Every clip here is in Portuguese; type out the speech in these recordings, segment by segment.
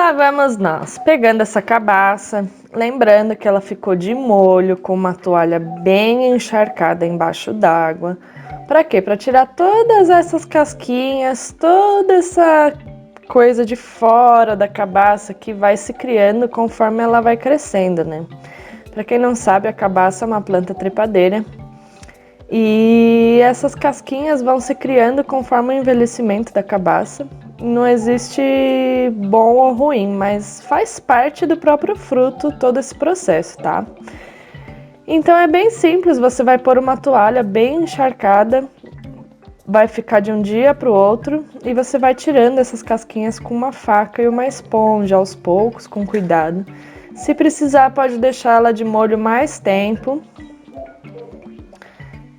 lá vamos nós, pegando essa cabaça, lembrando que ela ficou de molho com uma toalha bem encharcada embaixo d'água. Para quê? Para tirar todas essas casquinhas, toda essa coisa de fora da cabaça que vai se criando conforme ela vai crescendo, né? Para quem não sabe, a cabaça é uma planta trepadeira e essas casquinhas vão se criando conforme o envelhecimento da cabaça. Não existe bom ou ruim, mas faz parte do próprio fruto todo esse processo, tá? Então é bem simples, você vai pôr uma toalha bem encharcada, vai ficar de um dia para o outro e você vai tirando essas casquinhas com uma faca e uma esponja aos poucos, com cuidado. Se precisar, pode deixar ela de molho mais tempo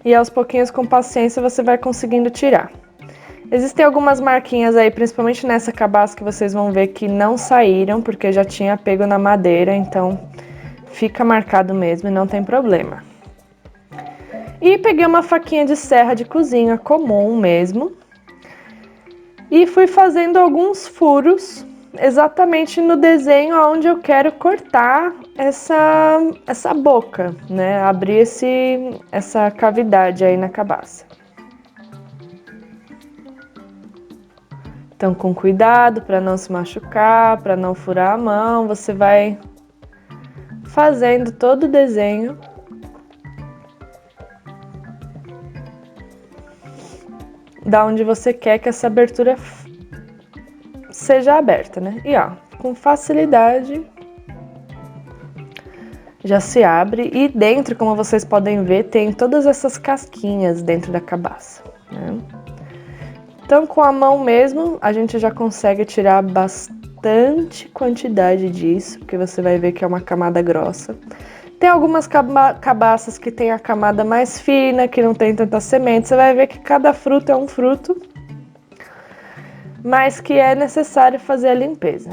e aos pouquinhos, com paciência, você vai conseguindo tirar. Existem algumas marquinhas aí, principalmente nessa cabaça, que vocês vão ver que não saíram, porque já tinha pego na madeira, então fica marcado mesmo e não tem problema. E peguei uma faquinha de serra de cozinha comum mesmo e fui fazendo alguns furos exatamente no desenho onde eu quero cortar essa boca, né? Abrir essa cavidade aí na cabaça. Então, com cuidado para não se machucar, para não furar a mão, você vai fazendo todo o desenho. Da onde você quer que essa abertura seja aberta, né? E ó, com facilidade já se abre e dentro, como vocês podem ver, tem todas essas casquinhas dentro da cabaça, né? Então, com a mão mesmo, a gente já consegue tirar bastante quantidade disso, porque você vai ver que é uma camada grossa. Tem algumas cabaças que tem a camada mais fina, que não tem tanta semente. Você vai ver que cada fruto é um fruto, mas que é necessário fazer a limpeza.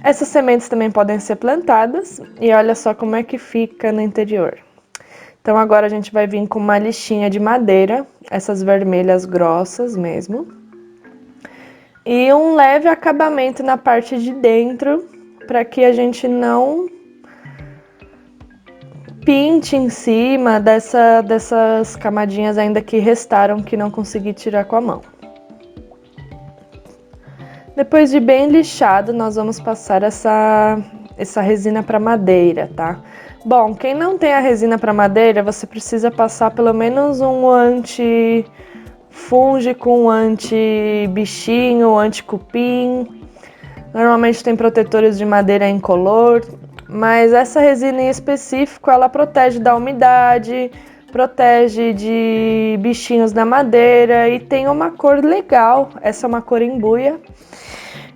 Essas sementes também podem ser plantadas e olha só como é que fica no interior. Então agora a gente vai vir com uma lixinha de madeira, essas vermelhas grossas mesmo, e um leve acabamento na parte de dentro, para que a gente não pinte em cima dessas camadinhas ainda que restaram, que não consegui tirar com a mão. Depois de bem lixado, nós vamos passar essa resina para madeira, tá? Bom, quem não tem a resina para madeira, você precisa passar pelo menos um anti-fúngico, um anti-bichinho, um anti-cupim. Normalmente tem protetores de madeira incolor, mas essa resina em específico, ela protege da umidade, protege de bichinhos na madeira e tem uma cor legal. Essa é uma cor embuia.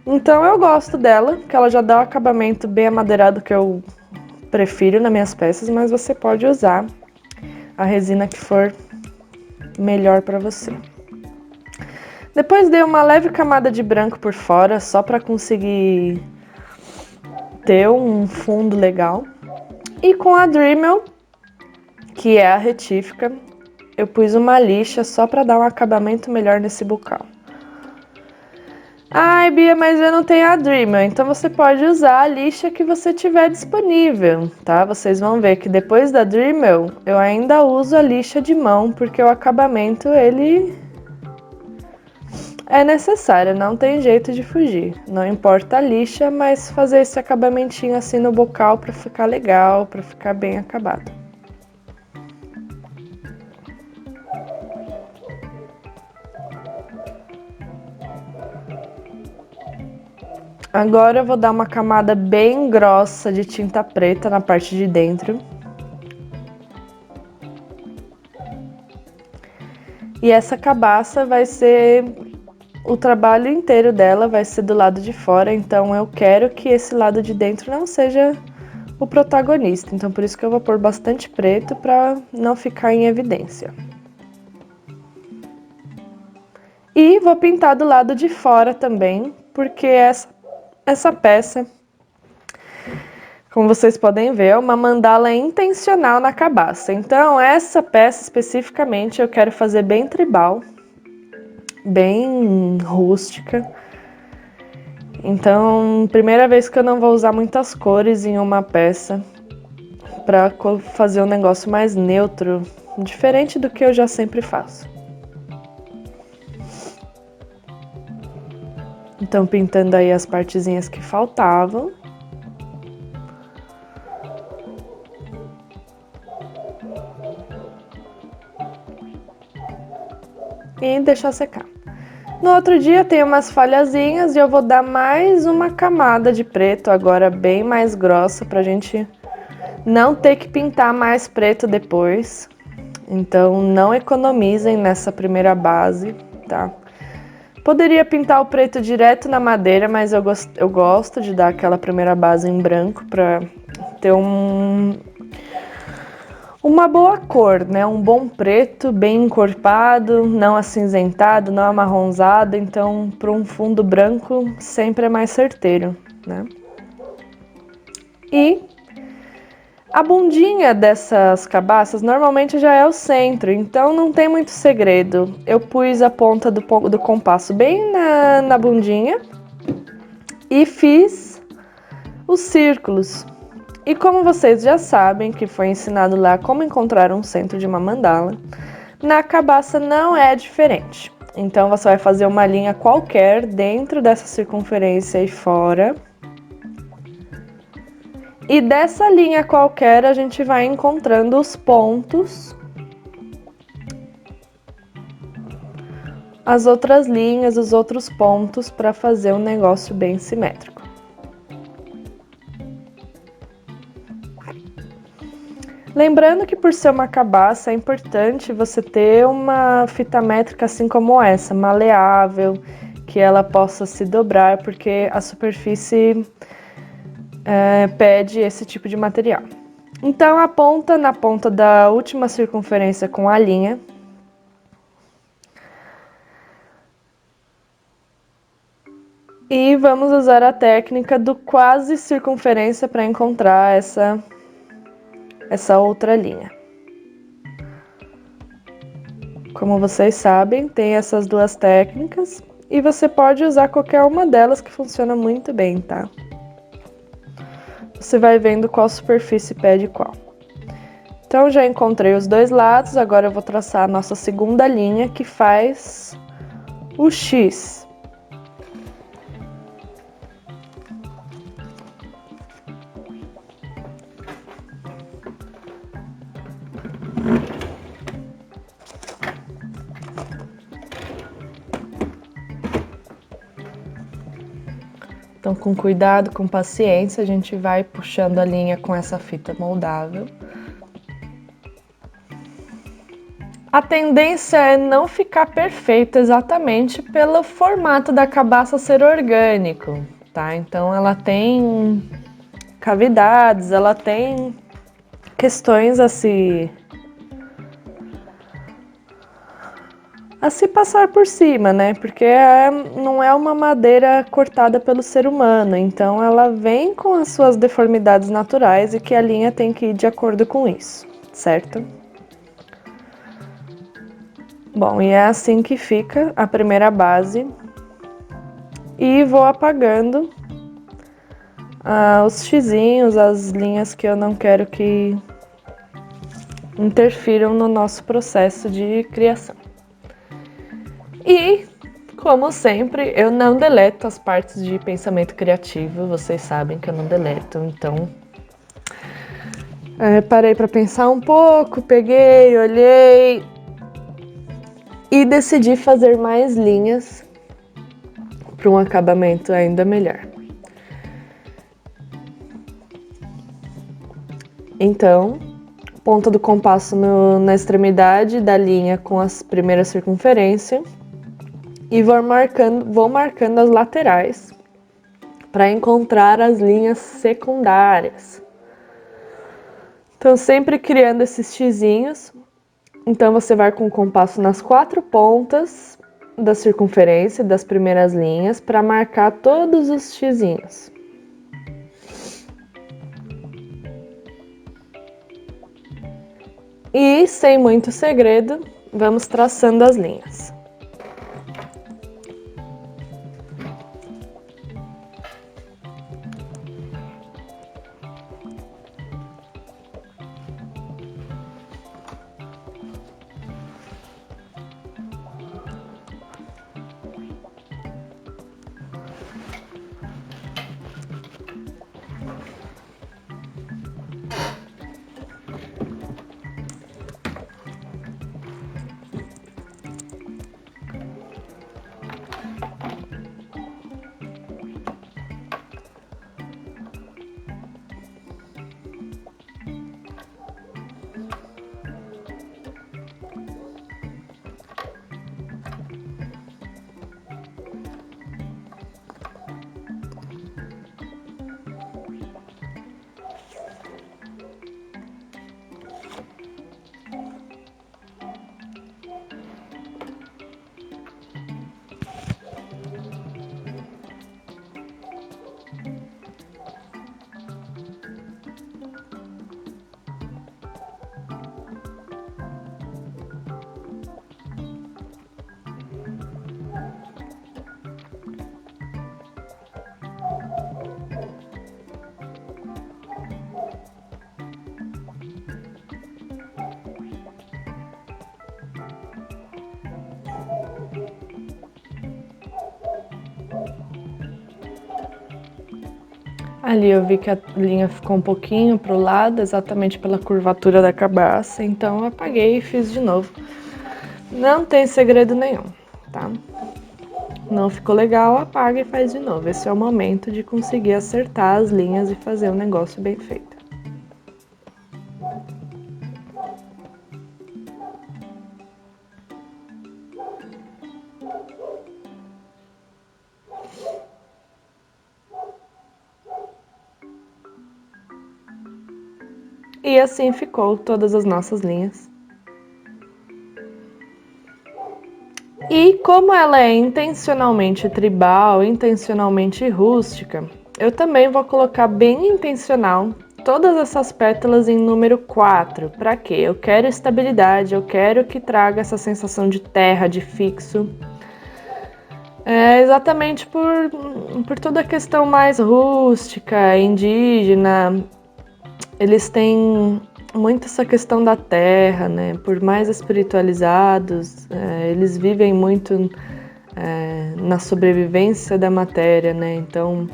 Então eu gosto dela, porque ela já dá o acabamento bem amadeirado que eu prefiro nas minhas peças, mas você pode usar a resina que for melhor para você. Depois dei uma leve camada de branco por fora, só para conseguir ter um fundo legal. E com a Dremel, que é a retífica, eu pus uma lixa só para dar um acabamento melhor nesse bocal. Ai, Bia, mas eu não tenho a Dremel, então você pode usar a lixa que você tiver disponível, tá? Vocês vão ver que depois da Dremel, eu ainda uso a lixa de mão, porque o acabamento, ele é necessário, não tem jeito de fugir. Não importa a lixa, mas fazer esse acabamentinho assim no bocal para ficar legal, para ficar bem acabado. Agora eu vou dar uma camada bem grossa de tinta preta na parte de dentro. E essa cabaça vai ser... O trabalho inteiro dela vai ser do lado de fora, então eu quero que esse lado de dentro não seja o protagonista. Então por isso que eu vou pôr bastante preto para não ficar em evidência. E vou pintar do lado de fora também, porque essa peça, como vocês podem ver, é uma mandala intencional na cabaça. Então essa peça especificamente eu quero fazer bem tribal, bem rústica. Então, primeira vez que eu não vou usar muitas cores em uma peça para fazer um negócio mais neutro, diferente do que eu já sempre faço. Então, pintando aí as partezinhas que faltavam. E deixar secar. No outro dia tem umas falhazinhas e eu vou dar mais uma camada de preto, agora bem mais grossa, pra gente não ter que pintar mais preto depois. Então não economizem nessa primeira base, tá? Poderia pintar o preto direto na madeira, mas eu gosto de dar aquela primeira base em branco pra ter uma boa cor, né? Um bom preto, bem encorpado, não acinzentado, não amarronzado. Então, para um fundo branco, sempre é mais certeiro, né? E a bundinha dessas cabaças normalmente já é o centro, então não tem muito segredo. Eu pus a ponta do compasso bem na bundinha e fiz os círculos. E como vocês já sabem, que foi ensinado lá como encontrar um centro de uma mandala, na cabaça não é diferente. Então você vai fazer uma linha qualquer dentro dessa circunferência e fora. E dessa linha qualquer a gente vai encontrando os pontos, as outras linhas, os outros pontos para fazer um negócio bem simétrico. Lembrando que por ser uma cabaça é importante você ter uma fita métrica assim como essa, maleável, que ela possa se dobrar, porque a superfície pede esse tipo de material. Então aponta na ponta da última circunferência com a linha. E vamos usar a técnica do quase circunferência para encontrar essa outra linha. Como vocês sabem, tem essas duas técnicas e você pode usar qualquer uma delas que funciona muito bem, tá? Você vai vendo qual superfície pede qual. Então já encontrei os dois lados, agora eu vou traçar a nossa segunda linha que faz o X. Então, com cuidado, com paciência, a gente vai puxando a linha com essa fita moldável. A tendência é não ficar perfeita exatamente pelo formato da cabaça ser orgânico, tá? Então, ela tem cavidades, ela tem questões a se passar por cima, né? Porque não é uma madeira cortada pelo ser humano, então ela vem com as suas deformidades naturais e que a linha tem que ir de acordo com isso, certo? Bom, e é assim que fica a primeira base. E vou apagando os xizinhos, as linhas que eu não quero que interfiram no nosso processo de criação. E, como sempre, eu não deleto as partes de pensamento criativo, vocês sabem que eu não deleto, então parei para pensar um pouco, peguei, olhei e decidi fazer mais linhas para um acabamento ainda melhor. Então, ponta do compasso na extremidade da linha com as primeiras circunferências e vou marcando as laterais para encontrar as linhas secundárias. Então, sempre criando esses xizinhos. Então, você vai com o compasso nas 4 pontas da circunferência das primeiras linhas para marcar todos os xizinhos. E, sem muito segredo, vamos traçando as linhas. Ali eu vi que a linha ficou um pouquinho pro lado, exatamente pela curvatura da cabaça, então eu apaguei e fiz de novo. Não tem segredo nenhum, tá? Não ficou legal, apaga e faz de novo. Esse é o momento de conseguir acertar as linhas e fazer um negócio bem feito. E assim ficou todas as nossas linhas. E como ela é intencionalmente tribal, intencionalmente rústica, eu também vou colocar bem intencional todas essas pétalas em número 4. Para quê? Eu quero estabilidade, eu quero que traga essa sensação de terra, de fixo. Exatamente por toda a questão mais rústica, indígena. Eles têm muito essa questão da terra, né? Por mais espiritualizados, eles vivem muito na sobrevivência da matéria, né? Então,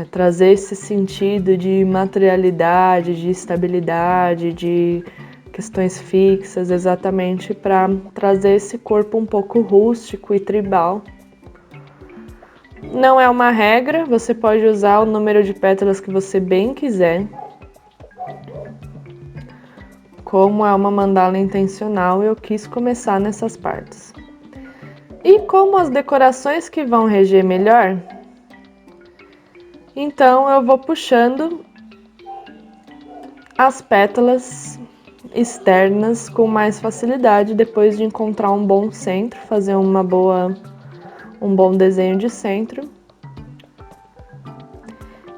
trazer esse sentido de materialidade, de estabilidade, de questões fixas, exatamente para trazer esse corpo um pouco rústico e tribal. Não é uma regra, você pode usar o número de pétalas que você bem quiser. Como é uma mandala intencional, eu quis começar nessas partes. E como as decorações que vão reger melhor, então eu vou puxando as pétalas externas com mais facilidade depois de encontrar um bom centro, fazer um bom desenho de centro.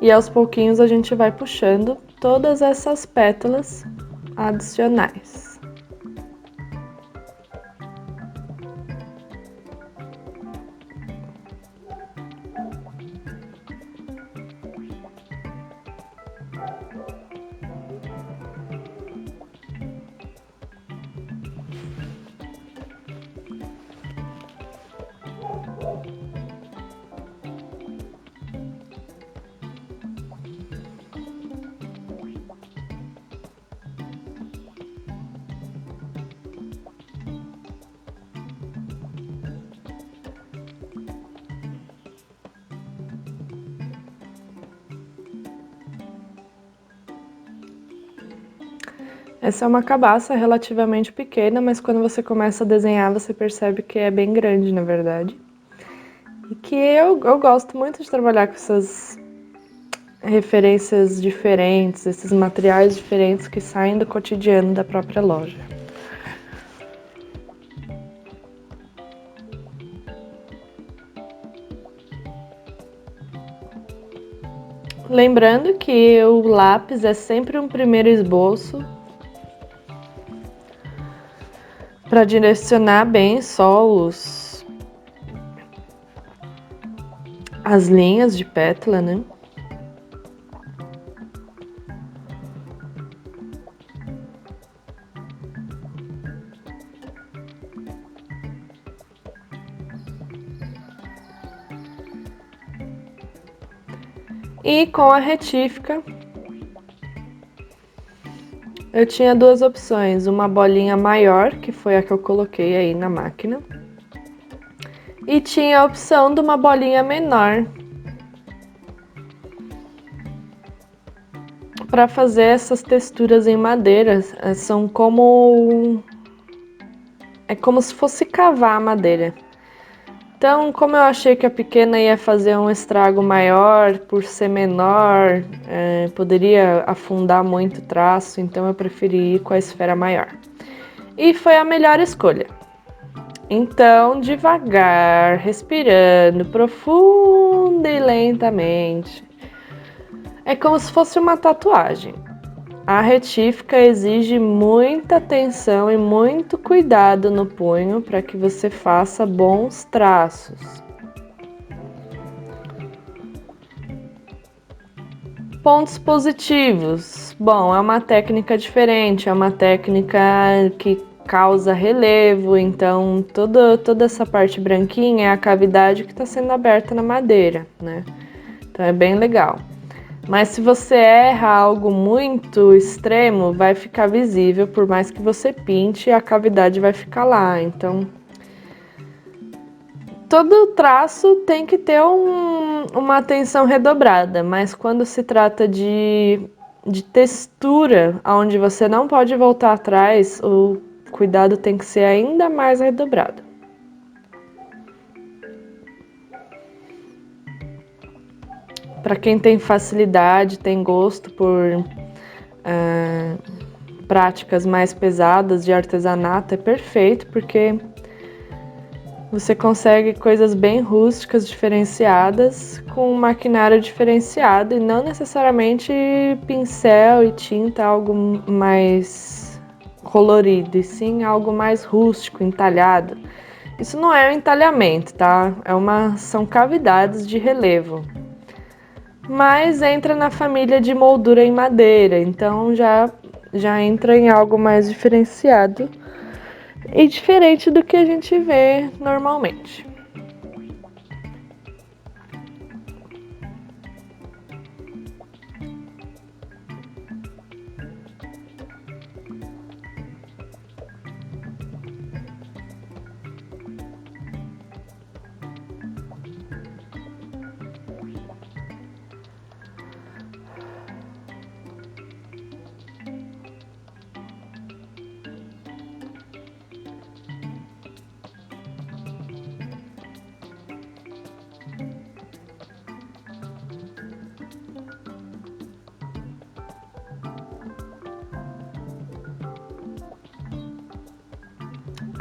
E aos pouquinhos a gente vai puxando todas essas pétalas adicionais. Essa é uma cabaça relativamente pequena, mas quando você começa a desenhar, você percebe que é bem grande, na verdade. E que eu gosto muito de trabalhar com essas referências diferentes, esses materiais diferentes que saem do cotidiano da própria loja. Lembrando que o lápis é sempre um primeiro esboço para direcionar bem só as linhas de pétala, né? E com a retífica, eu tinha duas opções, uma bolinha maior, que foi a que eu coloquei aí na máquina, e tinha a opção de uma bolinha menor para fazer essas texturas em madeira. São como é como se fosse cavar a madeira. Então, como eu achei que a pequena ia fazer um estrago maior, por ser menor, poderia afundar muito o traço, então eu preferi ir com a esfera maior. E foi a melhor escolha. Então, devagar, respirando profunda e lentamente. É como se fosse uma tatuagem. A retífica exige muita atenção e muito cuidado no punho para que você faça bons traços. Pontos positivos. Bom, é uma técnica diferente, é uma técnica que causa relevo, então toda essa parte branquinha é a cavidade que está sendo aberta na madeira, né? Então é bem legal. Mas se você erra algo muito extremo, vai ficar visível, por mais que você pinte, a cavidade vai ficar lá. Então, todo traço tem que ter uma atenção redobrada, mas quando se trata de textura, onde você não pode voltar atrás, o cuidado tem que ser ainda mais redobrado. Para quem tem facilidade, tem gosto por práticas mais pesadas de artesanato, é perfeito, porque você consegue coisas bem rústicas, diferenciadas, com maquinário diferenciado e não necessariamente pincel e tinta, algo mais colorido, e sim algo mais rústico, entalhado. Isso não é um entalhamento, tá? São cavidades de relevo. Mas entra na família de moldura em madeira, então já entra em algo mais diferenciado e diferente do que a gente vê normalmente.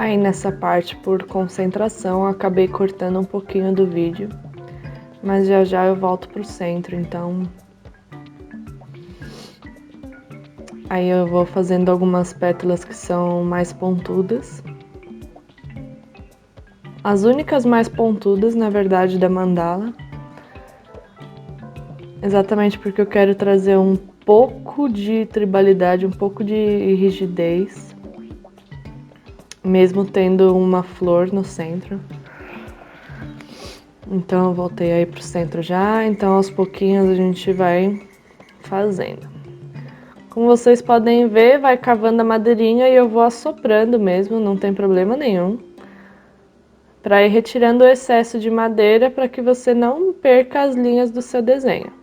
Aí nessa parte, por concentração, eu acabei cortando um pouquinho do vídeo, mas já eu volto pro centro, então aí eu vou fazendo algumas pétalas que são mais pontudas. As únicas mais pontudas, na verdade, da mandala. Exatamente porque eu quero trazer um pouco de tribalidade, um pouco de rigidez, mesmo tendo uma flor no centro. Então eu voltei aí pro centro já, então aos pouquinhos a gente vai fazendo. Como vocês podem ver, vai cavando a madeirinha e eu vou assoprando mesmo, não tem problema nenhum. Para ir retirando o excesso de madeira para que você não perca as linhas do seu desenho.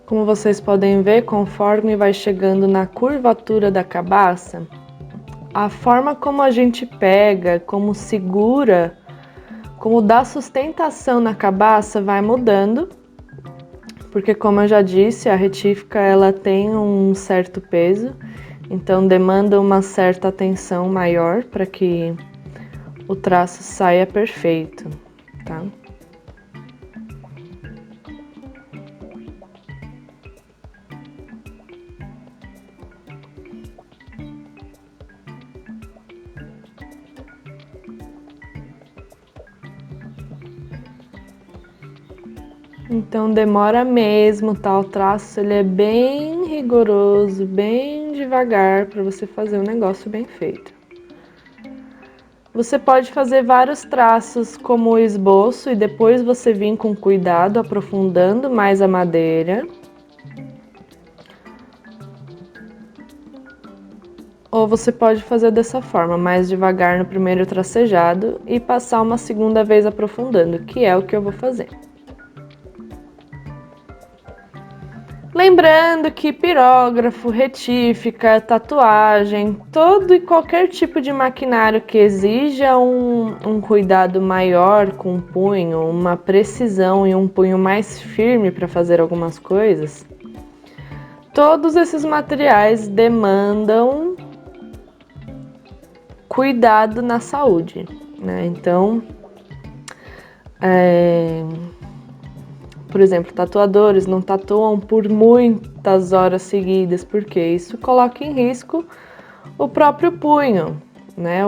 Como vocês podem ver, conforme vai chegando na curvatura da cabaça, a forma como a gente pega, como segura, como dá sustentação na cabaça vai mudando, porque como eu já disse, a retífica ela tem um certo peso, então demanda uma certa atenção maior para que o traço saia perfeito, tá? Então demora mesmo, tá? O traço ele é bem rigoroso, bem devagar para você fazer um negócio bem feito. Você pode fazer vários traços como o esboço e depois você vir com cuidado aprofundando mais a madeira. Ou você pode fazer dessa forma, mais devagar no primeiro tracejado e passar uma segunda vez aprofundando, que é o que eu vou fazer. Lembrando que pirógrafo, retífica, tatuagem, todo e qualquer tipo de maquinário que exija um cuidado maior com o punho, uma precisão e um punho mais firme para fazer algumas coisas, todos esses materiais demandam cuidado na saúde, né? Então, por exemplo, tatuadores não tatuam por muitas horas seguidas, porque isso coloca em risco o próprio punho, né?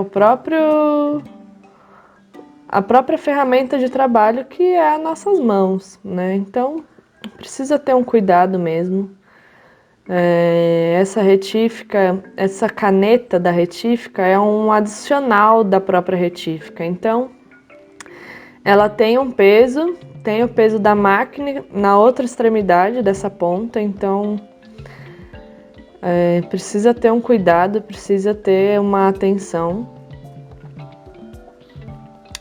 a própria ferramenta de trabalho que é as nossas mãos, né? Então, precisa ter um cuidado mesmo. Essa retífica, essa caneta da retífica é um adicional da própria retífica. Então, ela tem um peso, tem o peso da máquina na outra extremidade dessa ponta, então precisa ter um cuidado, precisa ter uma atenção.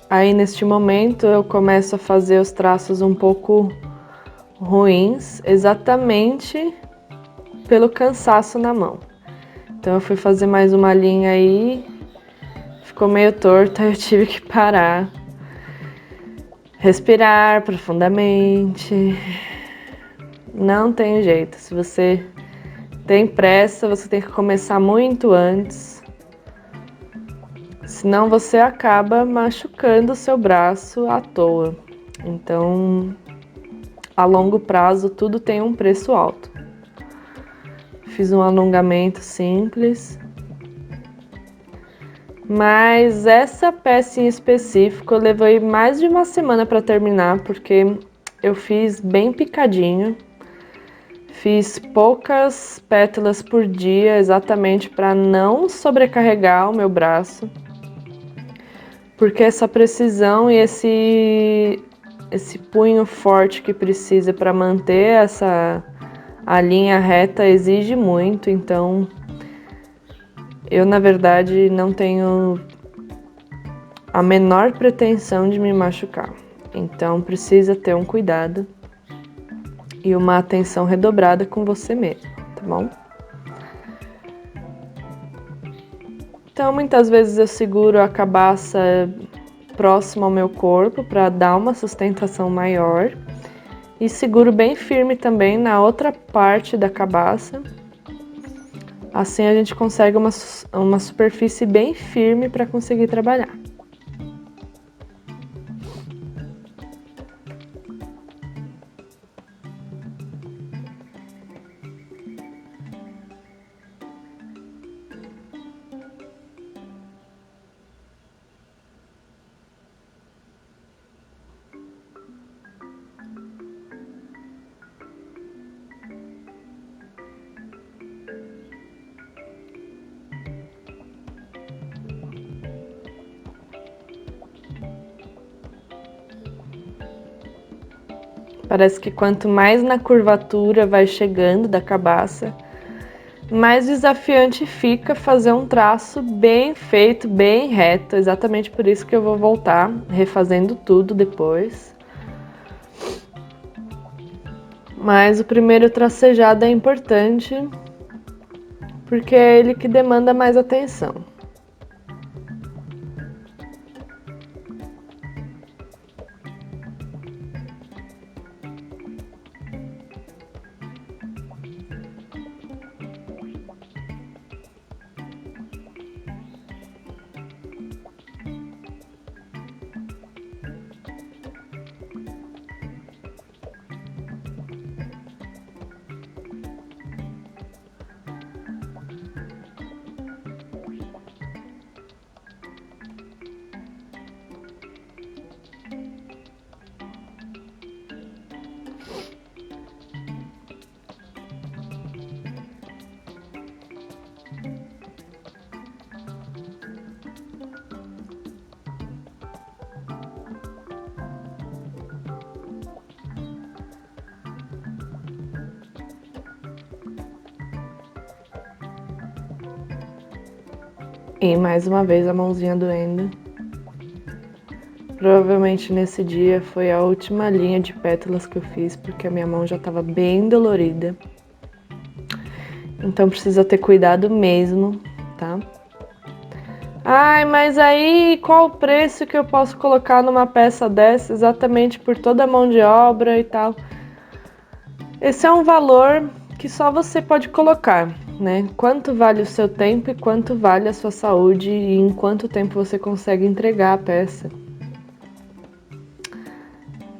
Aí neste momento eu começo a fazer os traços um pouco ruins, exatamente pelo cansaço na mão. Então eu fui fazer mais uma linha aí, ficou meio torta, eu tive que parar, respirar profundamente. Não tem jeito, se você tem pressa, você tem que começar muito antes, senão você acaba machucando o seu braço à toa. Então, a longo prazo, tudo tem um preço alto. Fiz um alongamento simples, mas essa peça em específico eu levei mais de uma semana para terminar, porque eu fiz bem picadinho. Fiz poucas pétalas por dia, exatamente para não sobrecarregar o meu braço, porque essa precisão e esse punho forte que precisa para manter a linha reta exige muito, então eu na verdade não tenho a menor pretensão de me machucar, então precisa ter um cuidado e uma atenção redobrada com você mesmo, tá bom? Então, muitas vezes eu seguro a cabaça próximo ao meu corpo para dar uma sustentação maior e seguro bem firme também na outra parte da cabaça. Assim a gente consegue uma superfície bem firme para conseguir trabalhar. Parece que quanto mais na curvatura vai chegando da cabaça, mais desafiante fica fazer um traço bem feito, bem reto. Exatamente por isso que eu vou voltar refazendo tudo depois. Mas o primeiro tracejado é importante, porque é ele que demanda mais atenção. E mais uma vez a mãozinha doendo. Provavelmente nesse dia foi a última linha de pétalas que eu fiz, porque a minha mão já estava bem dolorida. Então precisa ter cuidado mesmo, tá? Ai, mas aí qual o preço que eu posso colocar numa peça dessa exatamente por toda a mão de obra e tal? Esse é um valor que só você pode colocar, né? Quanto vale o seu tempo e quanto vale a sua saúde e em quanto tempo você consegue entregar a peça.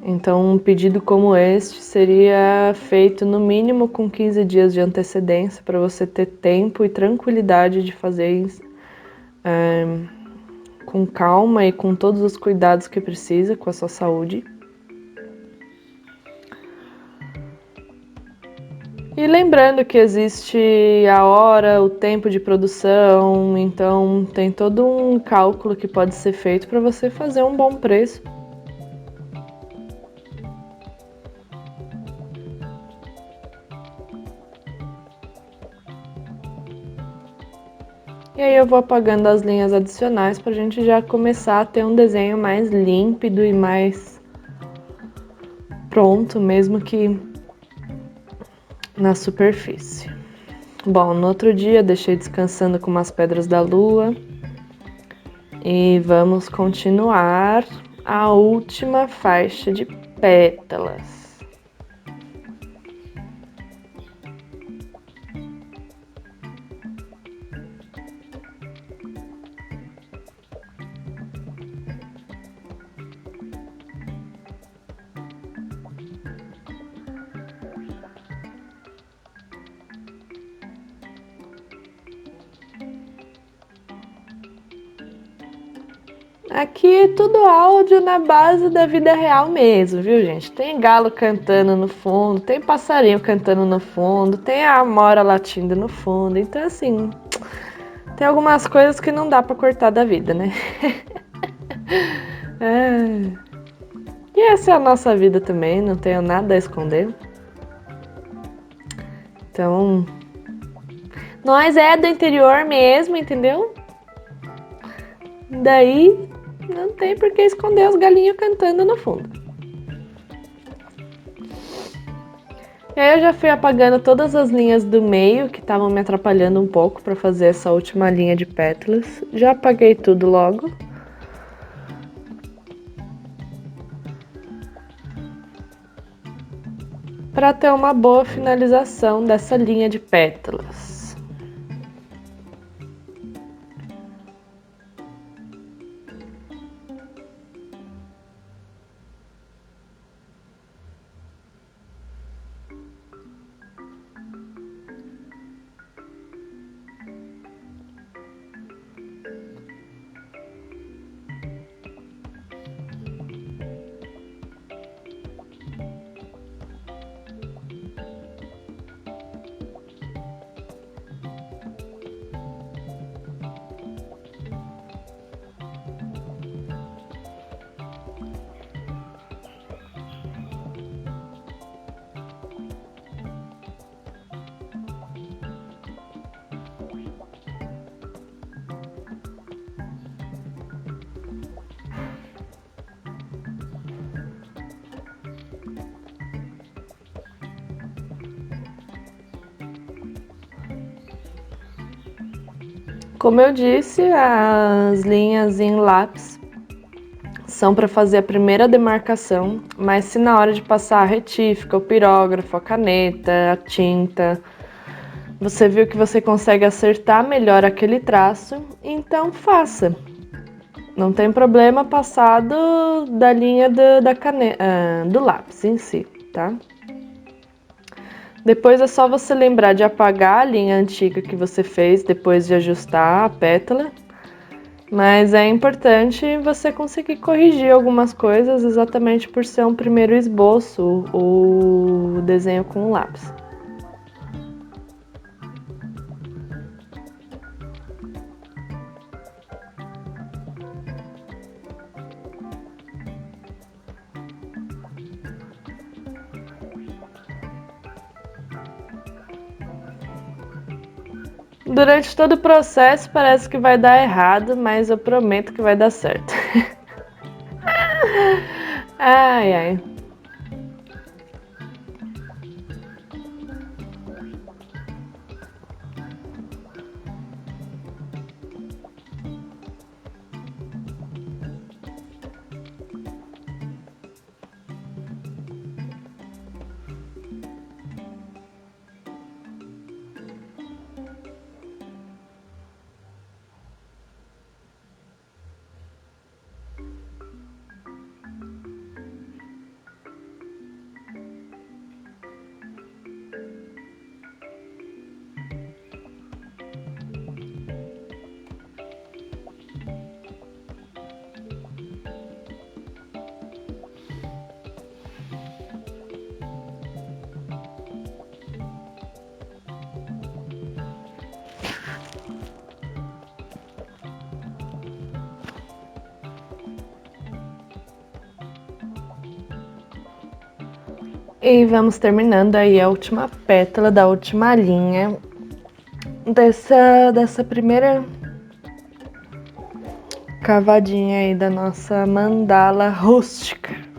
Então, um pedido como este seria feito no mínimo com 15 dias de antecedência para você ter tempo e tranquilidade de fazer com calma e com todos os cuidados que precisa com a sua saúde. E lembrando que existe a hora, o tempo de produção, então tem todo um cálculo que pode ser feito para você fazer um bom preço. E aí eu vou apagando as linhas adicionais para a gente já começar a ter um desenho mais límpido e mais pronto, mesmo que na superfície. Bom, no outro dia deixei descansando com umas pedras da lua e vamos continuar a última faixa de pétalas. Aqui é tudo áudio na base da vida real mesmo, viu, gente? Tem galo cantando no fundo, tem passarinho cantando no fundo, tem a amora latindo no fundo. Então, assim, tem algumas coisas que não dá pra cortar da vida, né? E essa é a nossa vida também, não tenho nada a esconder. Então, nós é do interior mesmo, entendeu? Daí não tem por que esconder os galinhos cantando no fundo. E aí eu já fui apagando todas as linhas do meio que estavam me atrapalhando um pouco para fazer essa última linha de pétalas. Já apaguei tudo logo. Para ter uma boa finalização dessa linha de pétalas. Como eu disse, as linhas em lápis são para fazer a primeira demarcação, mas se na hora de passar a retífica, o pirógrafo, a caneta, a tinta, você viu que você consegue acertar melhor aquele traço, então faça. Não tem problema passar da linha do lápis em si, tá? Depois é só você lembrar de apagar a linha antiga que você fez depois de ajustar a pétala. Mas é importante você conseguir corrigir algumas coisas exatamente por ser um primeiro esboço, o desenho com o lápis. Durante todo o processo parece que vai dar errado, mas eu prometo que vai dar certo. Ai, ai. E vamos terminando aí a última pétala da última linha dessa primeira cavadinha aí da nossa mandala rústica.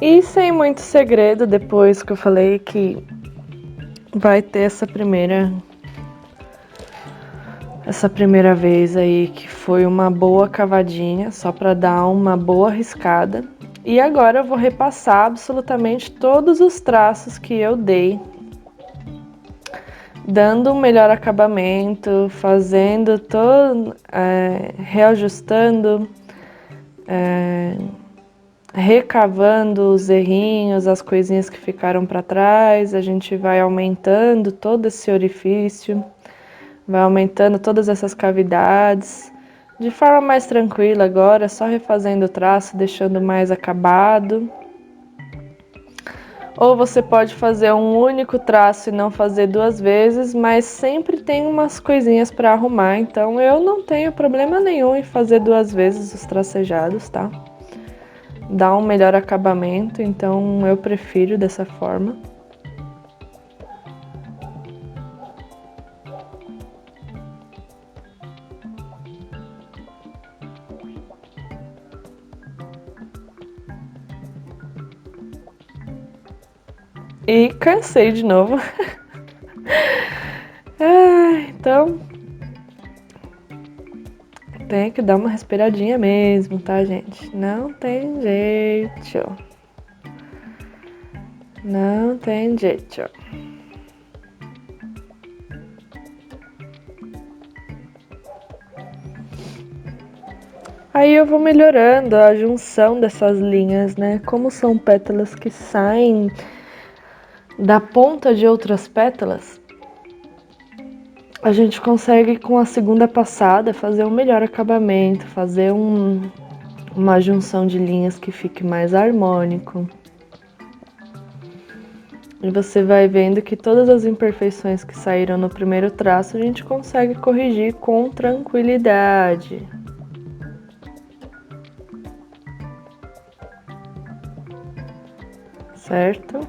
E sem muito segredo, depois que eu falei que vai ter essa primeira vez aí, que foi uma boa cavadinha, só para dar uma boa riscada. E agora eu vou repassar absolutamente todos os traços que eu dei, dando um melhor acabamento, fazendo todo, reajustando, recavando os errinhos, as coisinhas que ficaram para trás. A gente vai aumentando todo esse orifício, vai aumentando todas essas cavidades de forma mais tranquila agora, só refazendo o traço, deixando mais acabado. Ou você pode fazer um único traço e não fazer duas vezes, mas sempre tem umas coisinhas para arrumar, então eu não tenho problema nenhum em fazer duas vezes os tracejados, tá? Dá um melhor acabamento, então eu prefiro dessa forma. E cansei de novo. Então tem que dar uma respiradinha mesmo, tá, gente? Não tem jeito. Não tem jeito. Aí eu vou melhorando a junção dessas linhas, né? Como são pétalas que saem da ponta de outras pétalas, a gente consegue com a segunda passada fazer um melhor acabamento, fazer uma junção de linhas que fique mais harmônico. E você vai vendo que todas as imperfeições que saíram no primeiro traço a gente consegue corrigir com tranquilidade. Certo?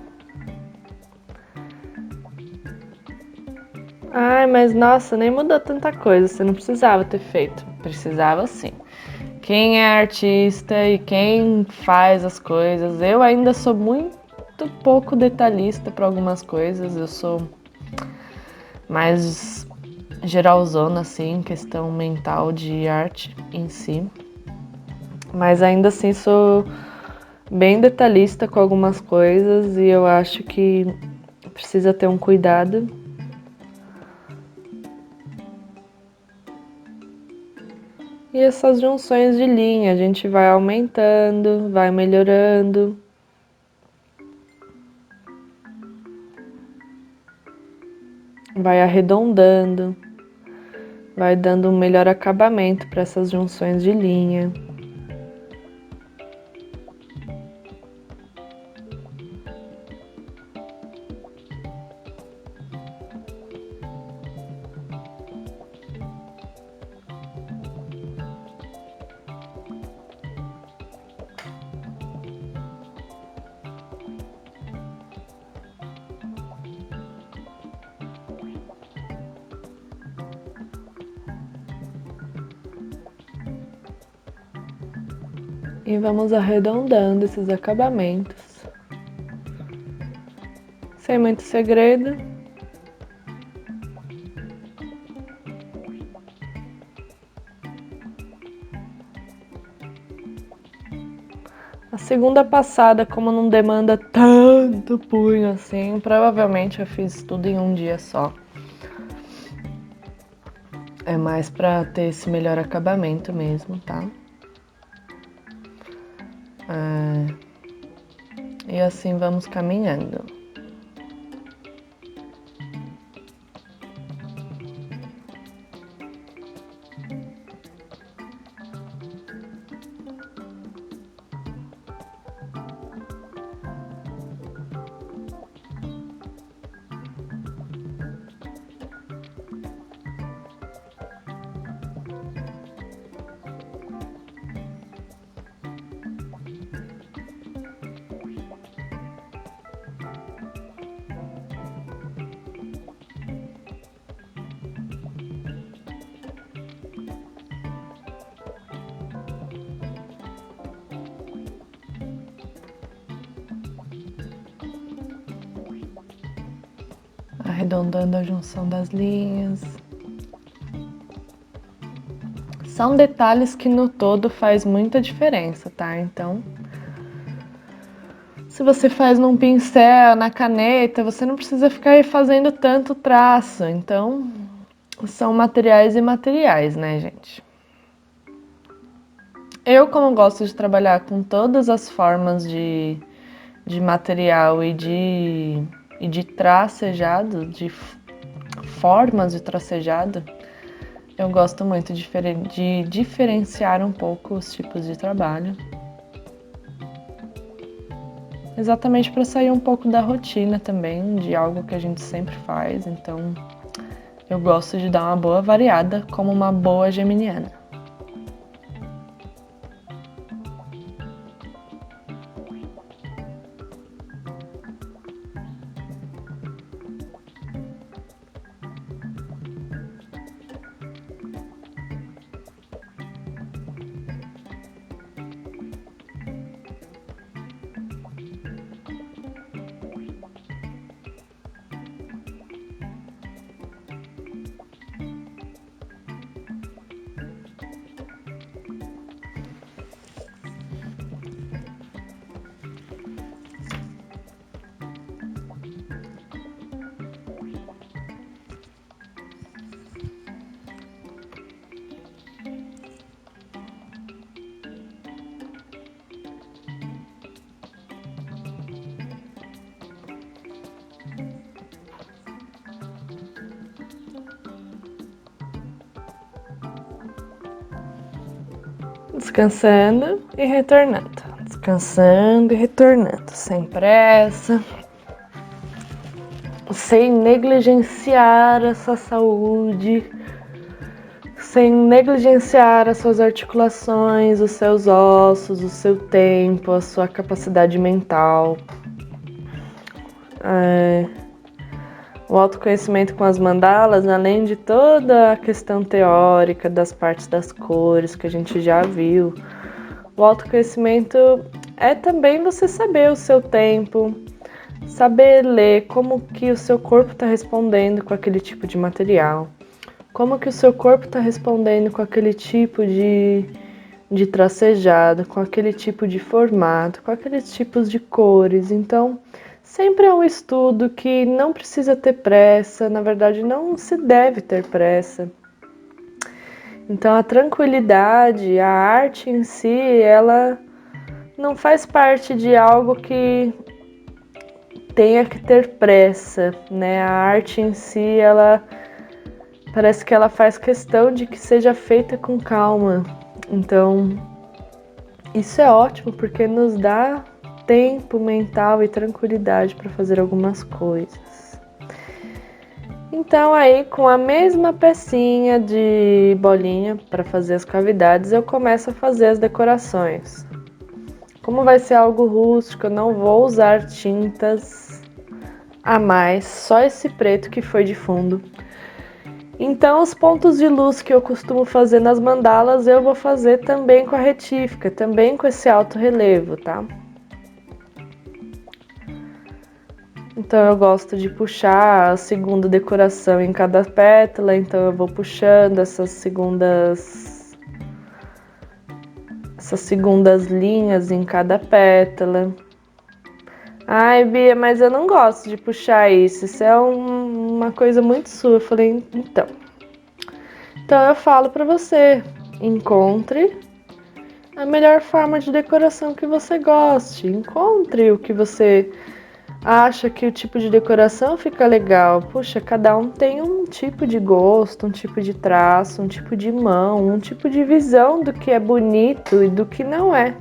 Ai, mas nossa, nem mudou tanta coisa, você não precisava ter feito. Precisava sim. Quem é artista e quem faz as coisas, eu ainda sou muito pouco detalhista para algumas coisas, eu sou mais geralzona, assim, questão mental de arte em si. Mas ainda assim sou bem detalhista com algumas coisas e eu acho que precisa ter um cuidado. E essas junções de linha a gente vai aumentando, vai melhorando. Vai arredondando, vai dando um melhor acabamento para essas junções de linha. E vamos arredondando esses acabamentos. sem muito segredo. A segunda passada, como não demanda tanto punho assim, provavelmente eu fiz tudo em um dia só. É mais pra ter esse melhor acabamento mesmo, tá? E assim vamos caminhando. Arredondando a junção das linhas. São detalhes que no todo faz muita diferença, tá? Então, se você faz num pincel, na caneta, você não precisa ficar fazendo tanto traço. Então, são materiais e materiais, né, gente? Eu, como gosto de trabalhar com todas as formas de material e de tracejado, de formas de tracejado, eu gosto muito de diferenciar um pouco os tipos de trabalho. Exatamente para sair um pouco da rotina também, de algo que a gente sempre faz. Então, eu gosto de dar uma boa variada, como uma boa geminiana. Descansando e retornando. Descansando e retornando. Sem pressa. Sem negligenciar a sua saúde. Sem negligenciar as suas articulações, os seus ossos, o seu tempo, a sua capacidade mental. O autoconhecimento com as mandalas, além de toda a questão teórica das partes das cores que a gente já viu, o autoconhecimento é também você saber o seu tempo, saber ler como que o seu corpo está respondendo com aquele tipo de material, como que o seu corpo está respondendo com aquele tipo de tracejado, com aquele tipo de formato, com aqueles tipos de cores. Então, sempre é um estudo que não precisa ter pressa, na verdade não se deve ter pressa. Então a tranquilidade, a arte em si, ela não faz parte de algo que tenha que ter pressa, né? A arte em si, ela parece que ela faz questão de que seja feita com calma. Então, isso é ótimo porque nos dá tempo mental e tranquilidade para fazer algumas coisas. Então aí com a mesma pecinha de bolinha para fazer as cavidades, eu começo a fazer as decorações. Como vai ser algo rústico, eu não vou usar tintas a mais, só esse preto que foi de fundo. Então os pontos de luz que eu costumo fazer nas mandalas, eu vou fazer também com a retífica, também com esse alto relevo, tá? Então eu gosto de puxar a segunda decoração em cada pétala, então eu vou puxando essas segundas linhas em cada pétala. Ai, Bia, mas eu não gosto de puxar isso é uma coisa muito sua. Eu falei, então eu falo pra você, encontre a melhor forma de decoração que você goste, encontre o que você acha que o tipo de decoração fica legal. Puxa, cada um tem um tipo de gosto, um tipo de traço, um tipo de mão, um tipo de visão do que é bonito e do que não é.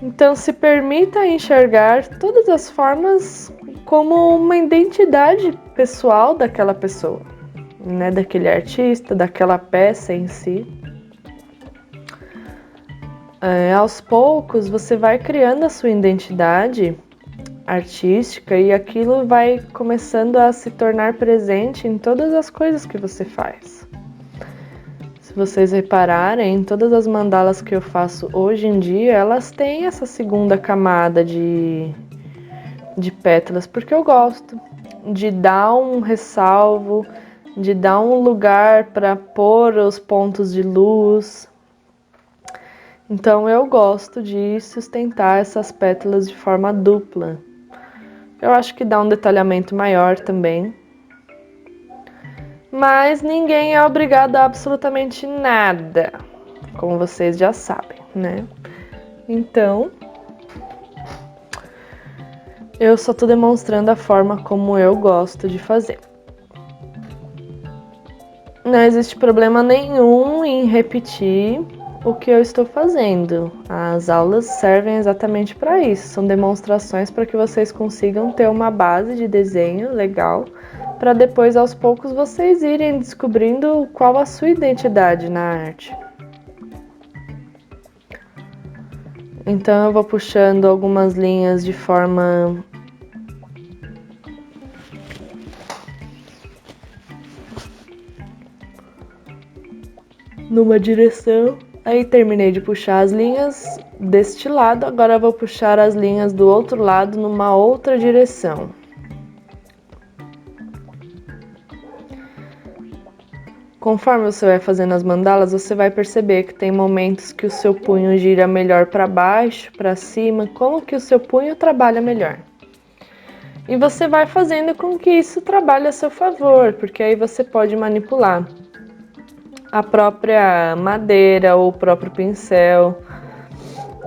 Então, se permita enxergar todas as formas como uma identidade pessoal daquela pessoa, né? Daquele artista, daquela peça em si. Aos poucos, você vai criando a sua identidade artística e aquilo vai começando a se tornar presente em todas as coisas que você faz. Se vocês repararem, todas as mandalas que eu faço hoje em dia, elas têm essa segunda camada de pétalas, porque eu gosto de dar um ressalvo, de dar um lugar para pôr os pontos de luz. Então eu gosto de sustentar essas pétalas de forma dupla. Eu acho que dá um detalhamento maior também. Mas ninguém é obrigado a absolutamente nada, como vocês já sabem, né? Então, eu só tô demonstrando a forma como eu gosto de fazer. Não existe problema nenhum em repetir o que eu estou fazendo. As aulas servem exatamente para isso. São demonstrações para que vocês consigam ter uma base de desenho legal, para depois, aos poucos, vocês irem descobrindo qual a sua identidade na arte. Então eu vou puxando algumas linhas de forma numa direção. Aí terminei de puxar as linhas deste lado, agora eu vou puxar as linhas do outro lado numa outra direção. Conforme você vai fazendo as mandalas, você vai perceber que tem momentos que o seu punho gira melhor para baixo, para cima, como que o seu punho trabalha melhor. E você vai fazendo com que isso trabalhe a seu favor, porque aí você pode manipular a própria madeira ou o próprio pincel,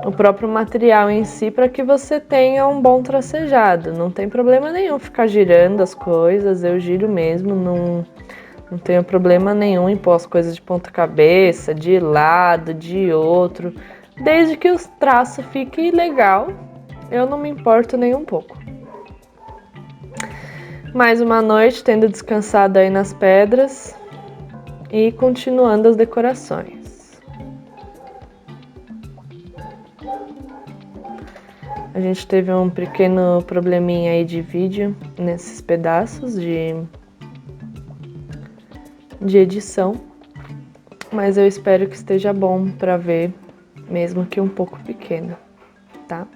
o próprio material em si, para que você tenha um bom tracejado. Não tem problema nenhum ficar girando as coisas, eu giro mesmo, não tenho problema nenhum em pôr as coisas de ponta cabeça, de lado, de outro. Desde que o traço fique legal, eu não me importo nem um pouco. Mais uma noite, tendo descansado aí nas pedras e continuando as decorações. A gente teve um pequeno probleminha aí de vídeo nesses pedaços de edição, mas eu espero que esteja bom para ver, mesmo que um pouco pequeno, tá?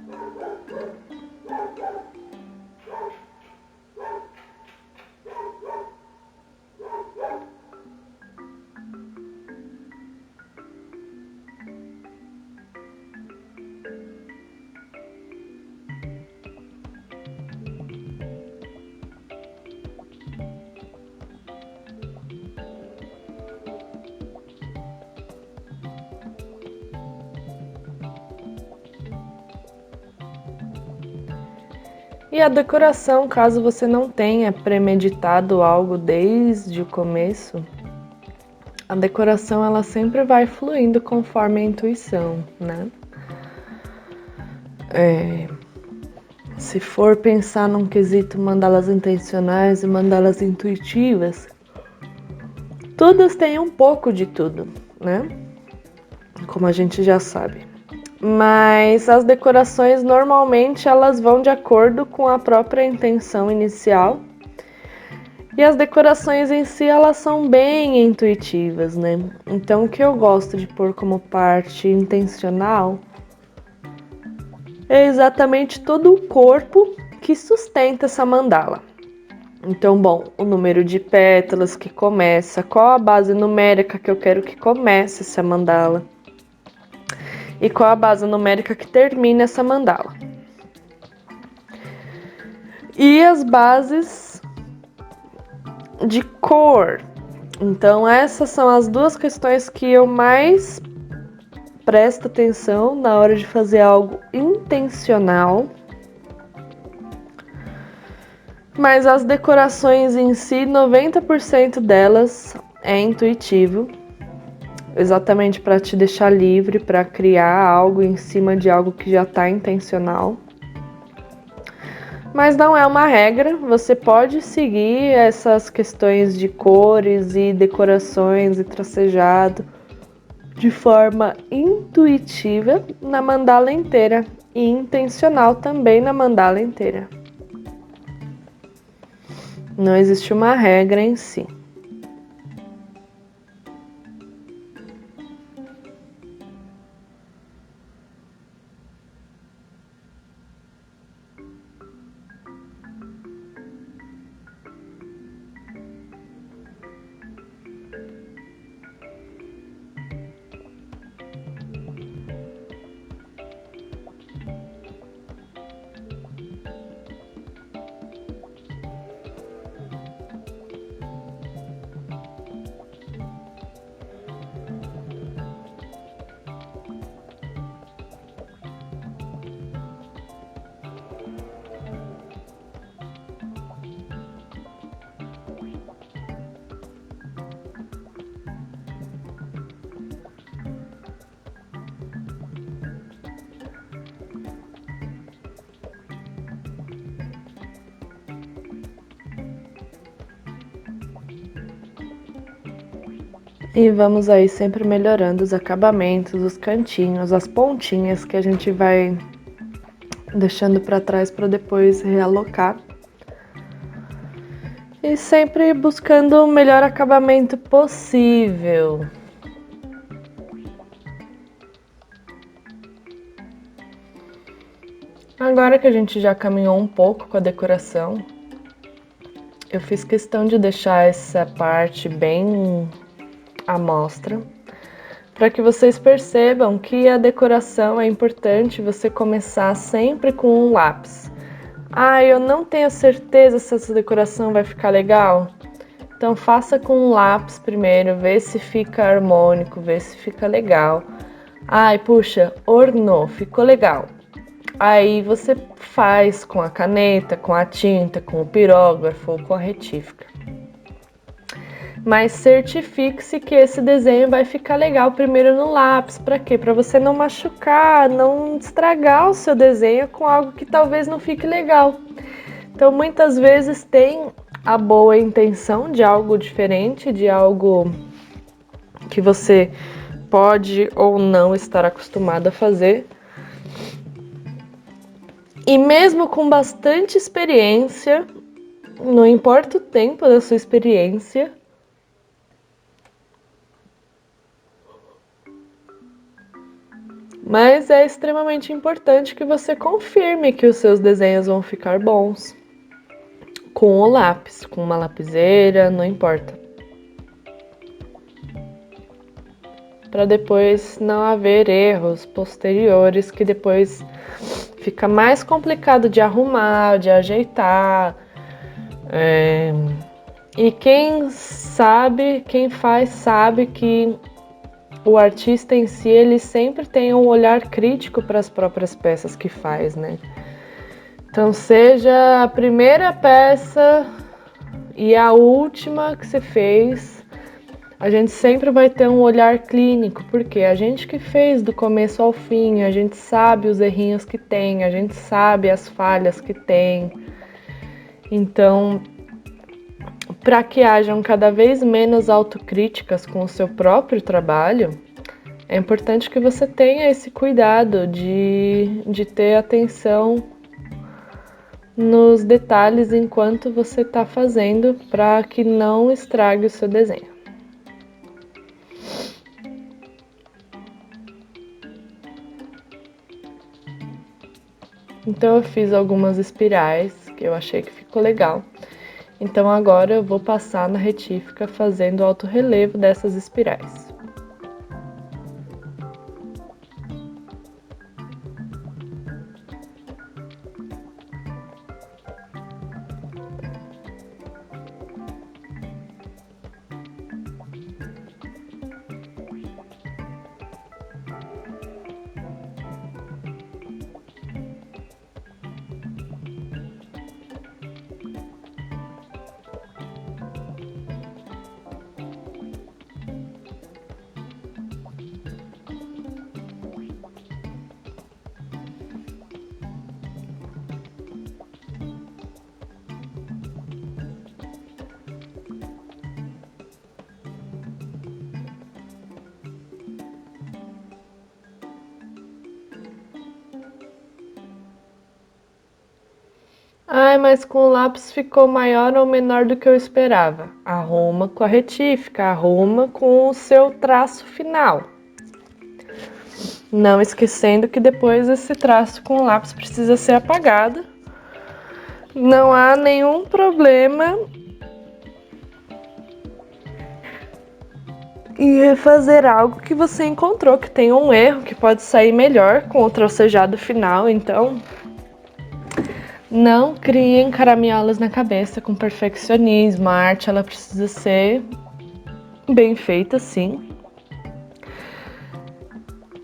E a decoração, caso você não tenha premeditado algo desde o começo, a decoração ela sempre vai fluindo conforme a intuição, né? Se for pensar num quesito mandalas intencionais e mandalas intuitivas, todas têm um pouco de tudo, né? Como a gente já sabe. Mas as decorações normalmente elas vão de acordo com a própria intenção inicial. E as decorações em si elas são bem intuitivas, né? Então o que eu gosto de pôr como parte intencional é exatamente todo o corpo que sustenta essa mandala. Então, bom, o número de pétalas que começa, qual a base numérica que eu quero que comece essa mandala e qual a base numérica que termina essa mandala. E as bases de cor. Então, essas são as duas questões que eu mais presto atenção na hora de fazer algo intencional. Mas as decorações em si, 90% delas é intuitivo, exatamente para te deixar livre, para criar algo em cima de algo que já está intencional. Mas não é uma regra, você pode seguir essas questões de cores e decorações e tracejado de forma intuitiva na mandala inteira e intencional também na mandala inteira. Não existe uma regra em si. E vamos aí sempre melhorando os acabamentos, os cantinhos, as pontinhas que a gente vai deixando para trás para depois realocar. E sempre buscando o melhor acabamento possível. Agora que a gente já caminhou um pouco com a decoração, eu fiz questão de deixar essa parte bem à mostra, para que vocês percebam que a decoração é importante você começar sempre com um lápis. Eu não tenho certeza se essa decoração vai ficar legal. Então faça com um lápis primeiro, vê se fica harmônico, vê se fica legal. Puxa, ornou, ficou legal. Aí você faz com a caneta, com a tinta, com o pirógrafo ou com a retífica. Mas certifique-se que esse desenho vai ficar legal primeiro no lápis. Para quê? Para você não machucar, não estragar o seu desenho com algo que talvez não fique legal. Então, muitas vezes tem a boa intenção de algo diferente, de algo que você pode ou não estar acostumado a fazer. E mesmo com bastante experiência, não importa o tempo da sua experiência, mas é extremamente importante que você confirme que os seus desenhos vão ficar bons com o lápis, com uma lapiseira, não importa. Para depois não haver erros posteriores que depois fica mais complicado de arrumar, de ajeitar. E quem faz sabe que o artista em si, ele sempre tem um olhar crítico para as próprias peças que faz, né? Então, seja a primeira peça e a última que você fez, a gente sempre vai ter um olhar clínico, porque a gente que fez do começo ao fim, a gente sabe os errinhos que tem, a gente sabe as falhas que tem. Então, para que hajam cada vez menos autocríticas com o seu próprio trabalho, é importante que você tenha esse cuidado de ter atenção nos detalhes enquanto você está fazendo, para que não estrague o seu desenho. Então eu fiz algumas espirais que eu achei que ficou legal. Então agora eu vou passar na retífica fazendo o alto relevo dessas espirais. Ai, mas com o lápis ficou maior ou menor do que eu esperava. Arruma com a retífica, arruma com o seu traço final. Não esquecendo que depois esse traço com o lápis precisa ser apagado. Não há nenhum problema em refazer algo que você encontrou que tem um erro, que pode sair melhor com o tracejado final, então não criem caraminholas na cabeça com perfeccionismo. A arte ela precisa ser bem feita, sim,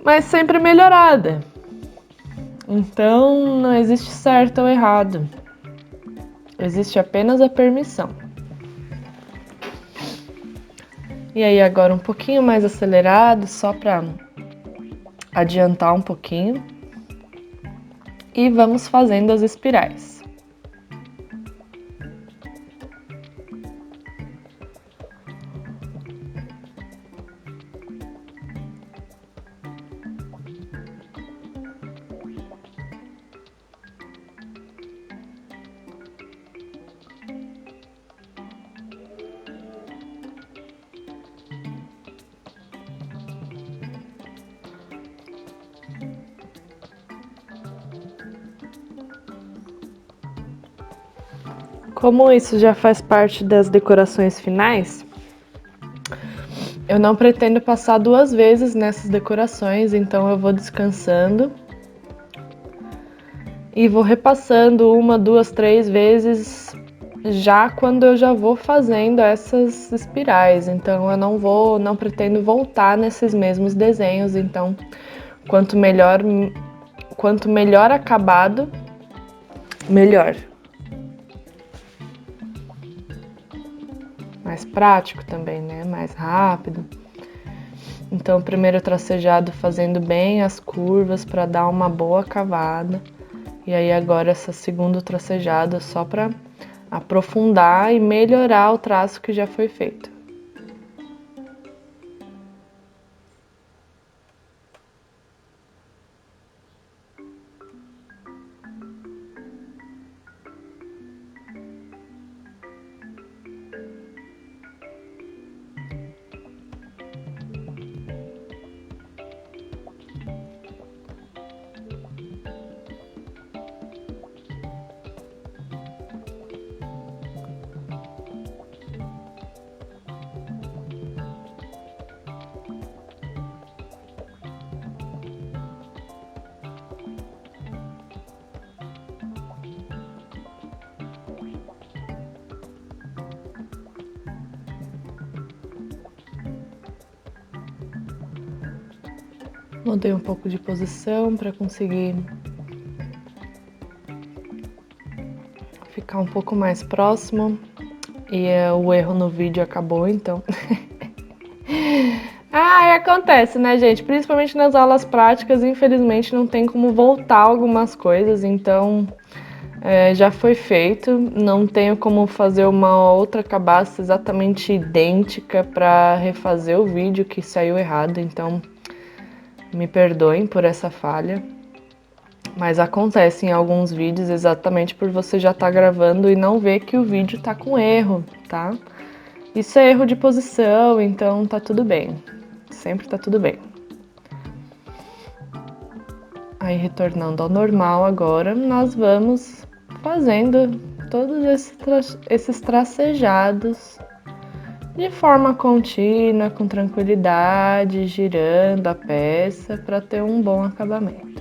mas sempre melhorada. Então não existe certo ou errado, existe apenas a permissão. E aí agora um pouquinho mais acelerado, só para adiantar um pouquinho. E vamos fazendo as espirais. Como isso já faz parte das decorações finais, eu não pretendo passar 2 vezes nessas decorações, então eu vou descansando e vou repassando 1, 2, 3 vezes já quando eu já vou fazendo essas espirais. Então eu não pretendo voltar nesses mesmos desenhos, então quanto melhor acabado, melhor. Mais prático também, né? Mais rápido. Então, primeiro tracejado fazendo bem as curvas para dar uma boa cavada. E aí agora essa segundo tracejado só para aprofundar e melhorar o traço que já foi feito. Mudei um pouco de posição para conseguir ficar um pouco mais próximo. E o erro no vídeo acabou, então. Acontece, né, gente? Principalmente nas aulas práticas, infelizmente não tem como voltar algumas coisas, então já foi feito. Não tenho como fazer uma outra cabaça exatamente idêntica para refazer o vídeo que saiu errado, então me perdoem por essa falha. Mas acontece em alguns vídeos exatamente por você já estar gravando e não ver que o vídeo tá com erro, tá? Isso é erro de posição, então tá tudo bem. Sempre tá tudo bem. Aí, retornando ao normal agora, nós vamos fazendo todos esses tracejados de forma contínua, com tranquilidade, girando a peça para ter um bom acabamento.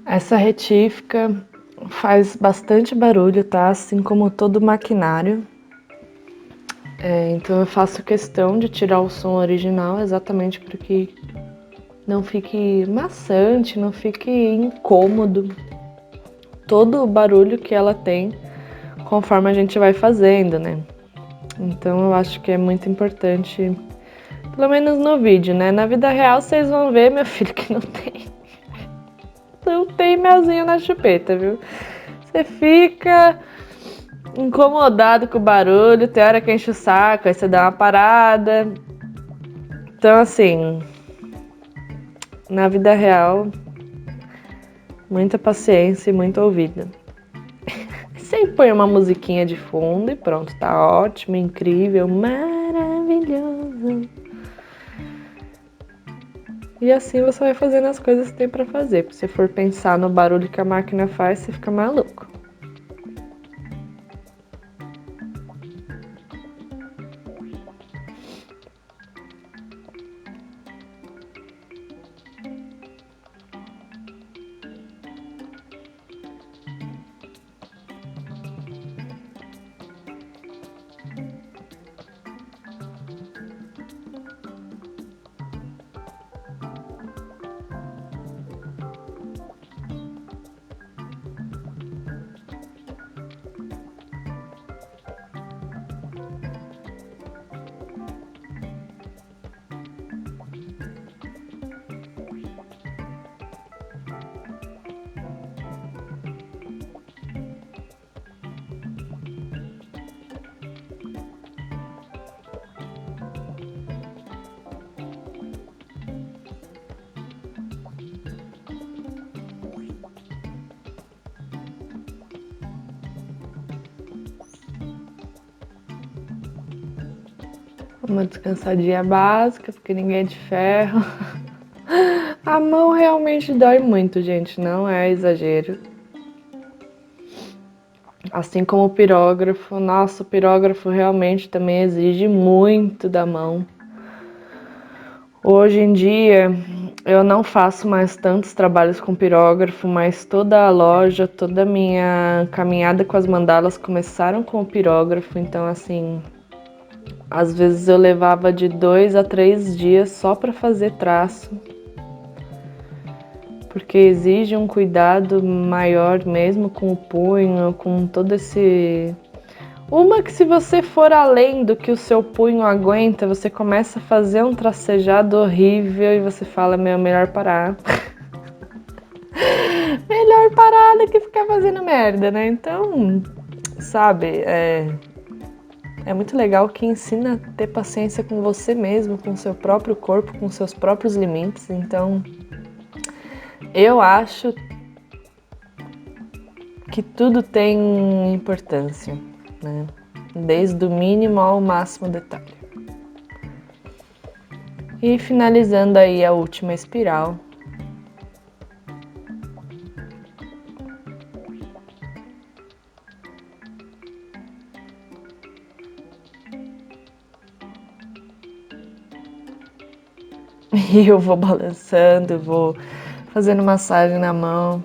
Essa retífica faz bastante barulho, tá? Assim como todo maquinário. Então eu faço questão de tirar o som original exatamente para que não fique maçante, não fique incômodo todo o barulho que ela tem conforme a gente vai fazendo, né? Então eu acho que é muito importante, pelo menos no vídeo, né? Na vida real vocês vão ver, meu filho, que não tem melzinho na chupeta, viu? Você fica incomodado com o barulho, tem hora que enche o saco, aí você dá uma parada. Então, assim, na vida real, muita paciência e muito ouvido. Sempre põe uma musiquinha de fundo e pronto, tá ótimo, incrível, maravilhoso. E assim você vai fazendo as coisas que tem pra fazer. Se você for pensar no barulho que a máquina faz, você fica maluco. Uma descansadinha básica, porque ninguém é de ferro. A mão realmente dói muito, gente, não é exagero. Assim como o pirógrafo, nossa, o pirógrafo realmente também exige muito da mão. Hoje em dia, eu não faço mais tantos trabalhos com pirógrafo, mas toda a loja, toda a minha caminhada com as mandalas começaram com o pirógrafo, então assim, às vezes eu levava de 2 a 3 dias só para fazer traço, porque exige um cuidado maior mesmo com o punho, com todo esse... Uma que se você for além do que o seu punho aguenta, você começa a fazer um tracejado horrível e você fala, meu, melhor parar. Melhor parar do que ficar fazendo merda, né? Então, sabe, é muito legal que ensina a ter paciência com você mesmo, com o seu próprio corpo, com seus próprios limites. Então, eu acho que tudo tem importância, né? Desde o mínimo ao máximo detalhe. E finalizando aí a última espiral. E eu vou balançando, vou fazendo massagem na mão.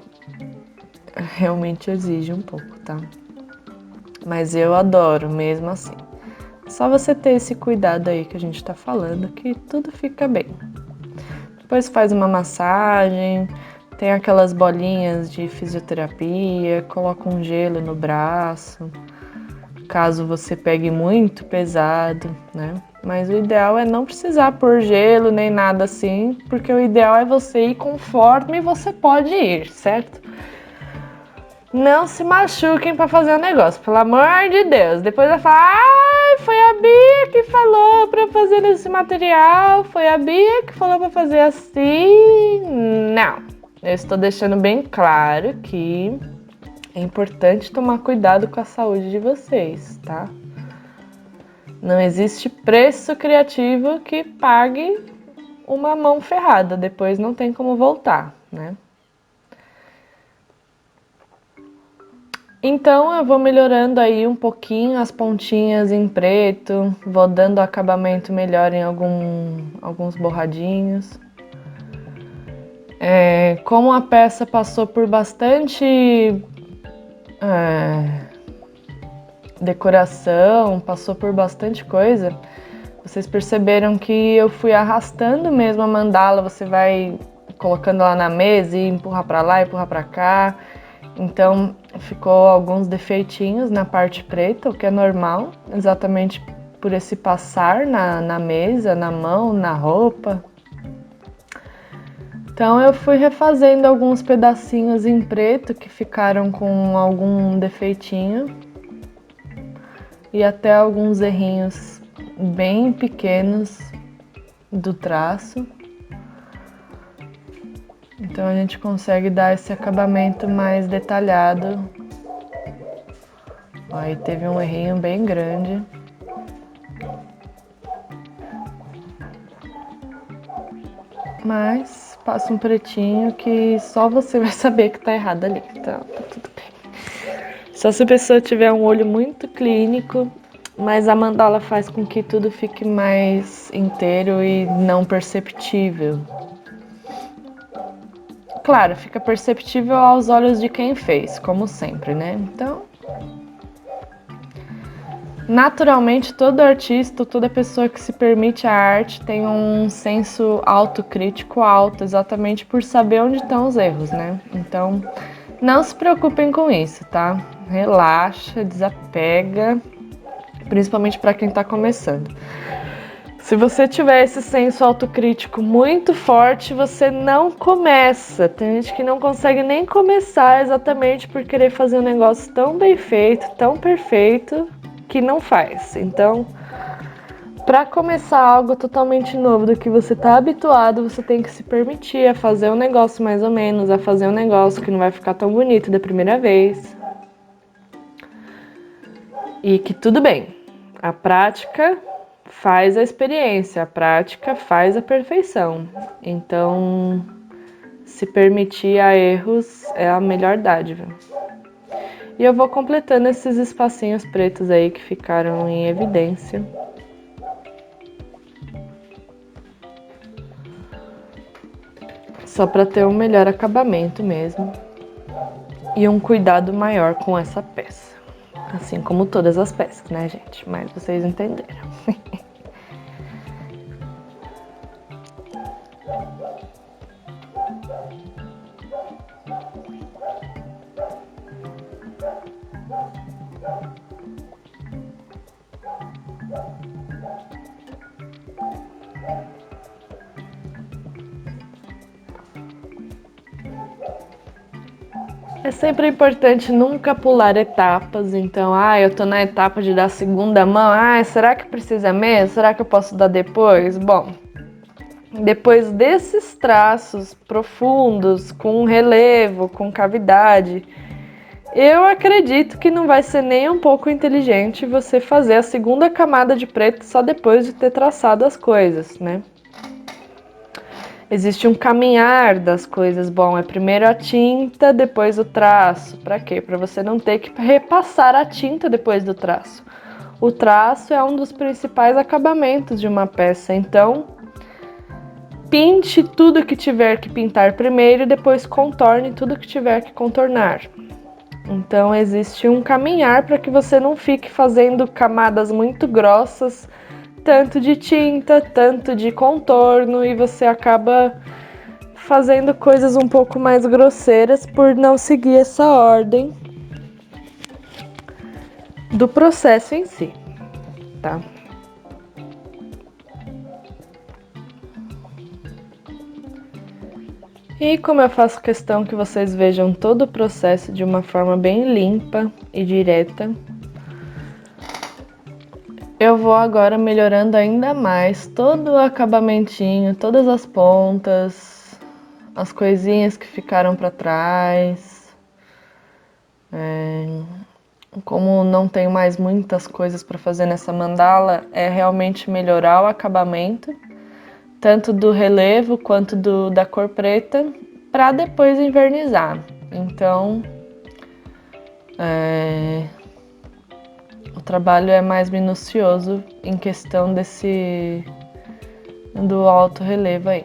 Realmente exige um pouco, tá? Mas eu adoro mesmo assim. Só você ter esse cuidado aí que a gente tá falando, que tudo fica bem. Depois faz uma massagem, Tem aquelas bolinhas de fisioterapia, coloca um gelo no braço, caso você pegue muito pesado, né? Mas o ideal é não precisar pôr gelo nem nada assim, porque o ideal é você ir conforme você pode ir, certo? Não se machuquem para fazer o negócio, pelo amor de Deus. Depois vai falar, ai, foi a Bia que falou para fazer esse material, foi a Bia que falou para fazer assim. Não, eu estou deixando bem claro que é importante tomar cuidado com a saúde de vocês, tá? Não existe preço criativo que pague uma mão ferrada, depois não tem como voltar, né? Então eu vou melhorando aí um pouquinho as pontinhas em preto, vou dando acabamento melhor em alguns borradinhos. Como a peça passou por bastante decoração, passou por bastante coisa, vocês perceberam que eu fui arrastando mesmo a mandala, você vai colocando lá na mesa e empurra para lá, empurra para cá. Então ficou alguns defeitinhos na parte preta, o que é normal, exatamente por esse passar na mesa, na mão, na roupa. Então eu fui refazendo alguns pedacinhos em preto que ficaram com algum defeitinho e até alguns errinhos bem pequenos do traço. Então a gente consegue dar esse acabamento mais detalhado. Aí teve um errinho bem grande. Mas passa um pretinho que só você vai saber que tá errado ali. Então tá tudo bem. Só se a pessoa tiver um olho muito clínico, mas a mandala faz com que tudo fique mais inteiro e não perceptível. Claro, fica perceptível aos olhos de quem fez, como sempre, né? Então, naturalmente, todo artista, toda pessoa que se permite a arte tem um senso autocrítico alto, exatamente por saber onde estão os erros, né? Então, não se preocupem com isso, tá? Relaxa, desapega, principalmente para quem tá começando. Se você tiver esse senso autocrítico muito forte, você não começa. Tem gente que não consegue nem começar exatamente por querer fazer um negócio tão bem feito, tão perfeito, que não faz. Então, para começar algo totalmente novo do que você está habituado, você tem que se permitir a fazer um negócio mais ou menos, a fazer um negócio que não vai ficar tão bonito da primeira vez. E que tudo bem, a prática faz a experiência, a prática faz a perfeição. Então, se permitir a erros é a melhor dádiva. E eu vou completando esses espacinhos pretos aí que ficaram em evidência. Só para ter um melhor acabamento mesmo. E um cuidado maior com essa peça. Assim como todas as peças, né, gente? Mas vocês entenderam. É sempre importante nunca pular etapas, então, eu tô na etapa de dar segunda mão, será que precisa mesmo? Será que eu posso dar depois? Bom, depois desses traços profundos, com relevo, com cavidade, eu acredito que não vai ser nem um pouco inteligente você fazer a segunda camada de preto só depois de ter traçado as coisas, né? Existe um caminhar das coisas. Bom, é primeiro a tinta, depois o traço. Para quê? Para você não ter que repassar a tinta depois do traço. O traço é um dos principais acabamentos de uma peça, então pinte tudo que tiver que pintar primeiro e depois contorne tudo que tiver que contornar. Então existe um caminhar para que você não fique fazendo camadas muito grossas, tanto de tinta, tanto de contorno, e você acaba fazendo coisas um pouco mais grosseiras por não seguir essa ordem do processo em si, tá? E como eu faço questão que vocês vejam todo o processo de uma forma bem limpa e direta, eu vou agora melhorando ainda mais todo o acabamentinho, todas as pontas, as coisinhas que ficaram para trás. Como não tenho mais muitas coisas para fazer nessa mandala, é realmente melhorar o acabamento, tanto do relevo quanto da cor preta, para depois invernizar. Então, o trabalho é mais minucioso em questão do alto relevo aí.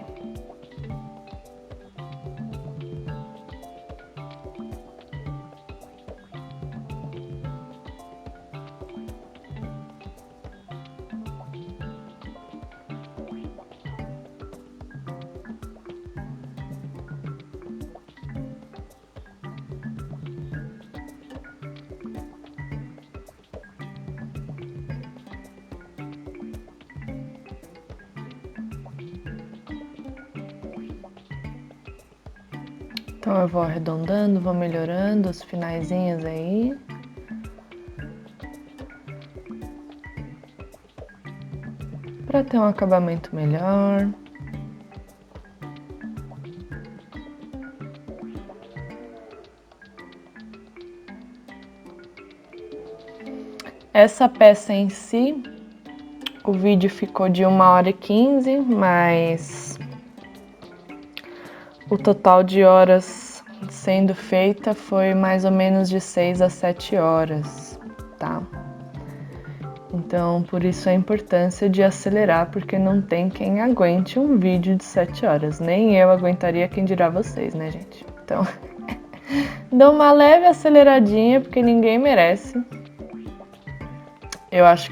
Então eu vou arredondando, vou melhorando os finaizinhos aí. Para ter um acabamento melhor. Essa peça em si, o vídeo ficou de 1h15, mas o total de horas sendo feita foi mais ou menos de 6 a 7 horas, tá? Então, por isso a importância de acelerar, porque não tem quem aguente um vídeo de 7 horas. Nem eu aguentaria, quem dirá vocês, né, gente? Então, dou uma leve aceleradinha, porque ninguém merece. Eu acho